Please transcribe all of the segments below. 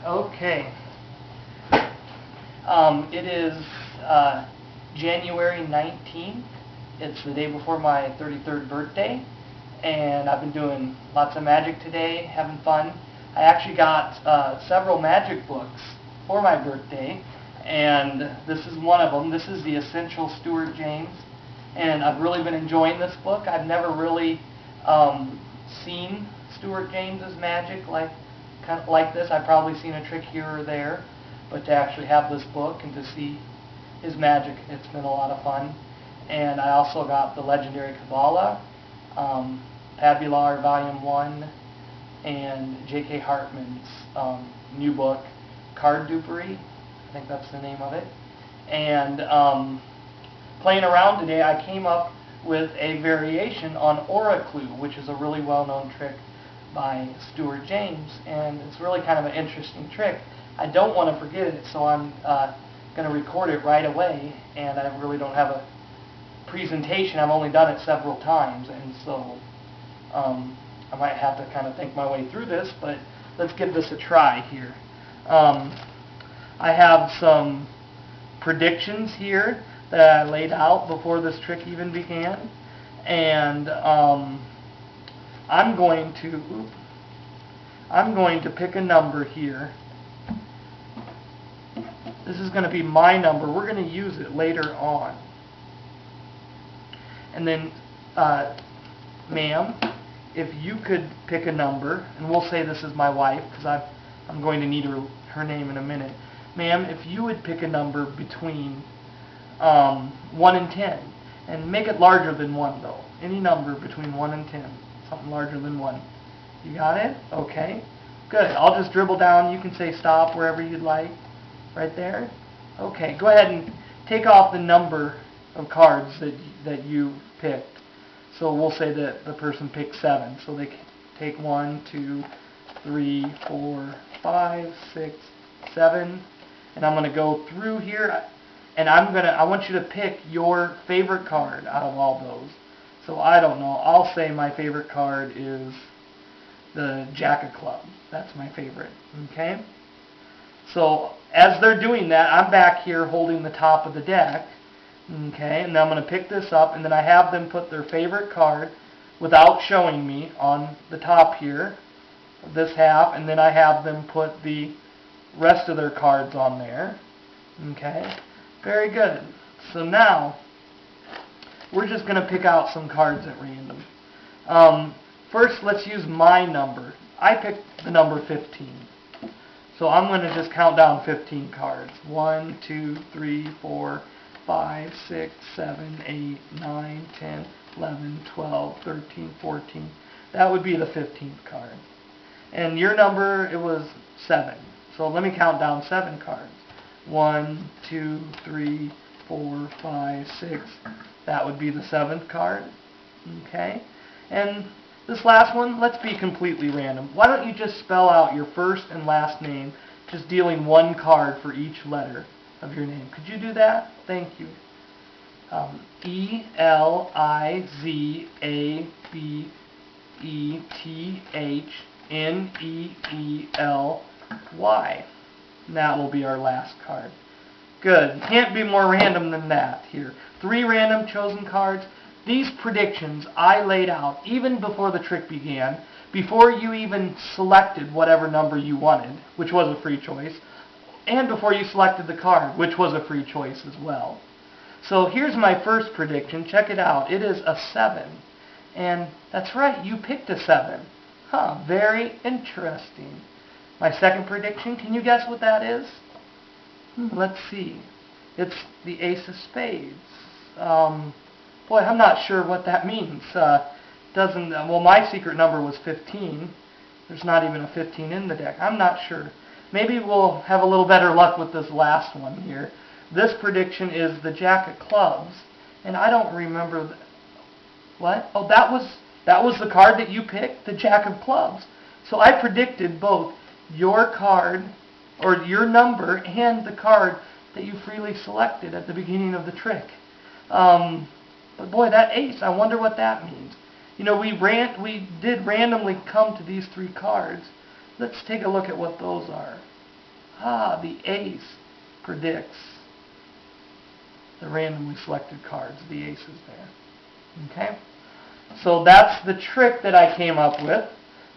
Okay. It is January 19th. It's the day before my 33rd birthday, and I've been doing lots of magic today, having fun. I actually got several magic books for my birthday, and this is one of them. This is the Essential Stuart James, and I've really been enjoying this book. I've never really seen Stuart James's magic kind of like this. I've probably seen a trick here or there, but to actually have this book and to see his magic, it's been a lot of fun. And I also got the Legendary Kabbalah, Tabular Volume 1, and J.K. Hartman's new book, Card Dupery. I think that's the name of it. And playing around today, I came up with a variation on Oraclew, which is a really well-known trick by Stuart James, and it's really kind of an interesting trick. I don't want to forget it, so I'm going to record it right away, and I really don't have a presentation. I've only done it several times, and so I might have to kind of think my way through this, but let's give this a try here. I have some predictions here that I laid out before this trick even began, and I'm going to pick a number here. This is going to be my number. We're going to use it later on. And then, ma'am, if you could pick a number, and we'll say this is my wife because I'm going to need her name in a minute. Ma'am, if you would pick a number between 1 and 10, and make it larger than 1 though. Any number between 1 and 10. Something larger than 1. You got it? Okay. Good. I'll just dribble down. You can say stop wherever you'd like. Right there? Okay. Go ahead and take off the number of cards that you picked. So we'll say that the person picked 7. So they take 1, 2, 3, 4, 5, 6, 7. And I'm going to go through here, and I want you to pick your favorite card out of all those. So I don't know. I'll say my favorite card is the Jack of Clubs. That's my favorite. Okay? So as they're doing that, I'm back here holding the top of the deck. Okay? And then I'm going to pick this up, and then I have them put their favorite card without showing me on the top here, this half, and then I have them put the rest of their cards on there. Okay? Very good. So now we're just going to pick out some cards at random. First, let's use my number. I picked the number 15. So I'm going to just count down 15 cards. 1, 2, 3, 4, 5, 6, 7, 8, 9, 10, 11, 12, 13, 14. That would be the 15th card. And your number, it was 7. So let me count down 7 cards. 1, 2, 3, 4, 5, 6. That would be the 7th card. Okay? And this last one, let's be completely random. Why don't you just spell out your first and last name, just dealing 1 card for each letter of your name. Could you do that? Thank you. Elizabethenely. And that will be our last card. Good. Can't be more random than that here. 3 random chosen cards. These predictions I laid out even before the trick began, before you even selected whatever number you wanted, which was a free choice, and before you selected the card, which was a free choice as well. So here's my first prediction. Check it out. It is a 7. And that's right, you picked a 7. Huh, very interesting. My second prediction, can you guess what that is? Let's see. It's the Ace of Spades. Boy, I'm not sure what that means. Well, my secret number was 15. There's not even a 15 in the deck. I'm not sure. Maybe we'll have a little better luck with this last one here. This prediction is the Jack of Clubs, and I don't remember what? Oh, that was the card that you picked, the Jack of Clubs. So I predicted both your card, or your number, and the card that you freely selected at the beginning of the trick. But boy, that ace, I wonder what that means. You know, we did randomly come to these 3 cards. Let's take a look at what those are. The ace predicts the randomly selected cards, the aces there. Okay? So that's the trick that I came up with.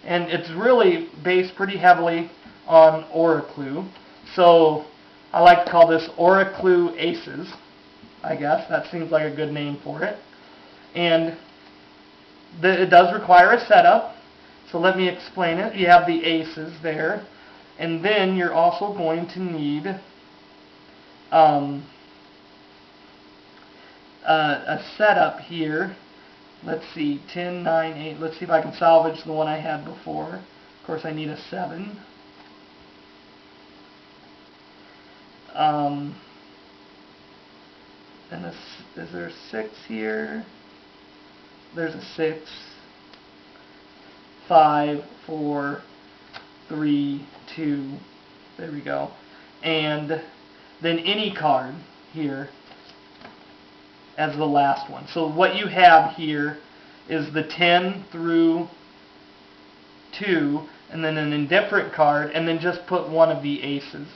And it's really based pretty heavily on Oraclew. So I like to call this Oraclew Aces, I guess. That seems like a good name for it. And it does require a setup. So let me explain it. You have the aces there. And then you're also going to need a setup here. Let's see, 10, 9, 8. Let's see if I can salvage the one I had before. Of course, I need a 7. And is there a 6 here? There's a 6. 5, 4, 3, 2. There we go. And then any card here as the last one. So what you have here is the 10 through 2, and then an indifferent card, and then just put one of the aces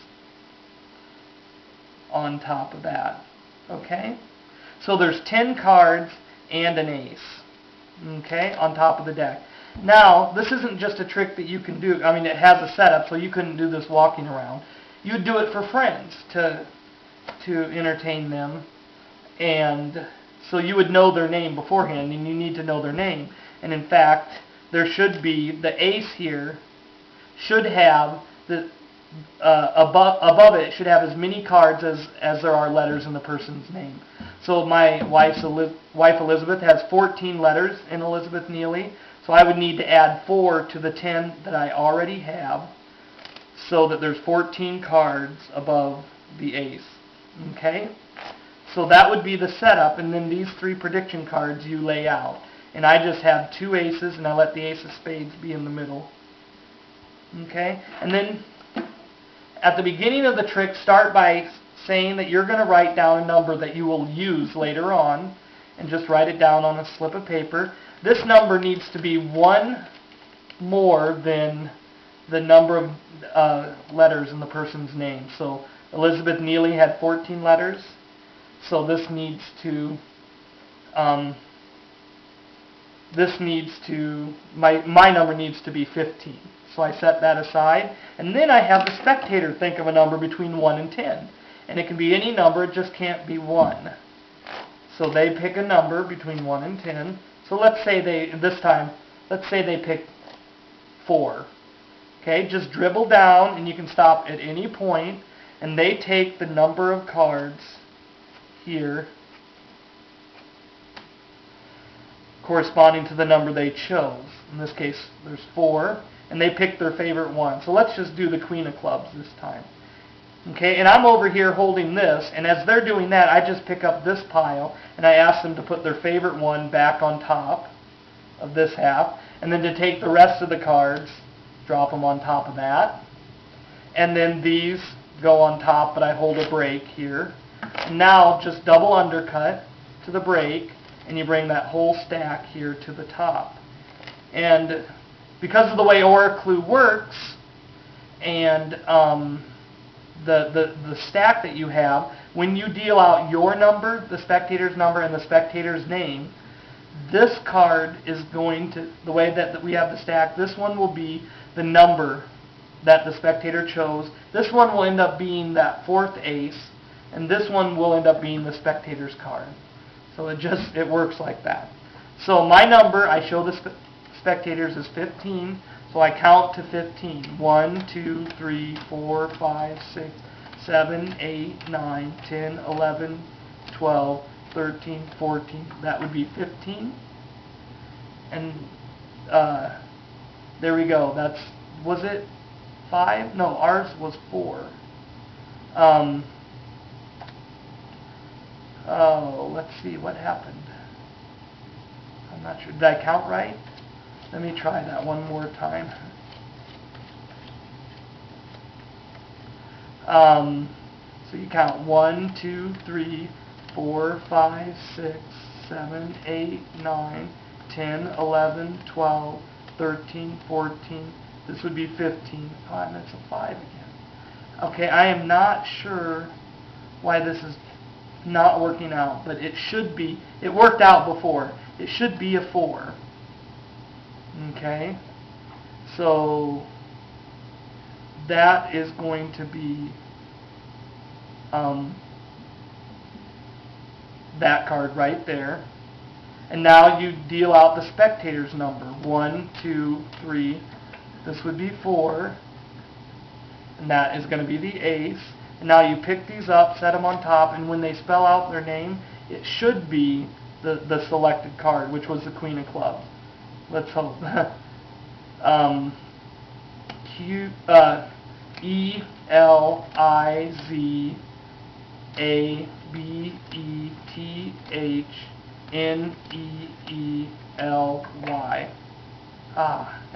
on top of that. Okay? So there's 10 cards and an ace. Okay? On top of the deck. Now, this isn't just a trick that you can do. I mean, it has a setup, so you couldn't do this walking around. You'd do it for friends to entertain them. And so you would know their name beforehand, and you need to know their name. And in fact, there should be, the ace here should have, above it should have as many cards as there are letters in the person's name. So my wife Elizabeth has 14 letters in Elizabeth Neely, so I would need to add 4 to the 10 that I already have, so that there's 14 cards above the ace. Okay? So that would be the setup, and then these 3 prediction cards you lay out. And I just have 2 aces, and I let the ace of spades be in the middle. Okay? And then at the beginning of the trick, start by saying that you're going to write down a number that you will use later on, and just write it down on a slip of paper. This number needs to be 1 more than the number of letters in the person's name. So Elizabeth Neely had 14 letters. So this needs to, my number needs to be 15. So I set that aside. And then I have the spectator think of a number between 1 and 10. And it can be any number, it just can't be 1. So they pick a number between 1 and 10. So let's say let's say they pick 4. Okay, just dribble down, and you can stop at any point, and they take the number of cards here corresponding to the number they chose. In this case, there's 4, and they pick their favorite one. So let's just do the Queen of Clubs this time. Okay, and I'm over here holding this, and as they're doing that, I just pick up this pile, and I ask them to put their favorite one back on top of this half, and then to take the rest of the cards, drop them on top of that, and then these go on top, but I hold a break here. And now just double undercut to the break, and you bring that whole stack here to the top. And because of the way Oraclew works, and the stack that you have, when you deal out your number, the spectator's number, and the spectator's name, this card is going to, the way that we have the stack, this one will be the number that the spectator chose. This one will end up being that 4th ace, and this one will end up being the spectator's card. So it works like that. So my number, I show the spectators is 15, so I count to 15. 1, 2, 3, 4, 5, 6, 7, 8, 9, 10, 11, 12, 13, 14. That would be 15. And there we go. Was it 5? No, ours was 4. Let's see what happened. I'm not sure. Did I count right? Let me try that one more time. So you count 1, 2, 3, 4, 5, 6, 7, 8, 9, 10, 11, 12, 13, 14. This would be 15. That's a 5 again. Okay, I am not sure why this is not working out, but it should be. It worked out before. It should be a 4. Okay, so that is going to be that card right there. And now you deal out the spectator's number. 1, 2, 3. This would be 4. And that is going to be the ace. And now you pick these up, set them on top, and when they spell out their name, it should be the selected card, which was the Queen of Clubs. Let's hope. ELIZABETHNEELY. And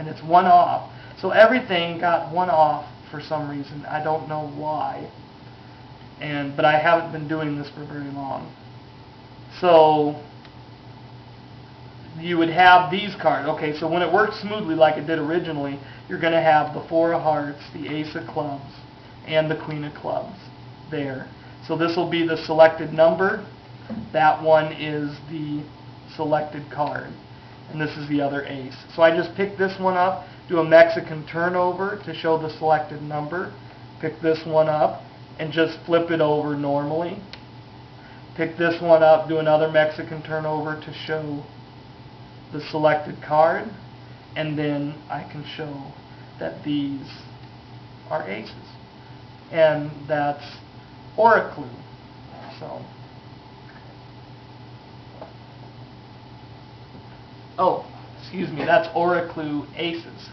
it's 1 off. So everything got 1 off for some reason. I don't know why. But I haven't been doing this for very long. So you would have these cards. Okay, so when it works smoothly like it did originally, you're going to have the 4 of hearts, the ace of clubs, and the queen of clubs there. So this will be the selected number. That one is the selected card. And this is the other ace. So I just pick this one up, do a Mexican turnover to show the selected number. Pick this one up and just flip it over normally. Pick this one up, do another Mexican turnover to show the selected card. And then I can show that these are aces. And that's Oraclew. So, oh, excuse me, that's Oraclew Aces.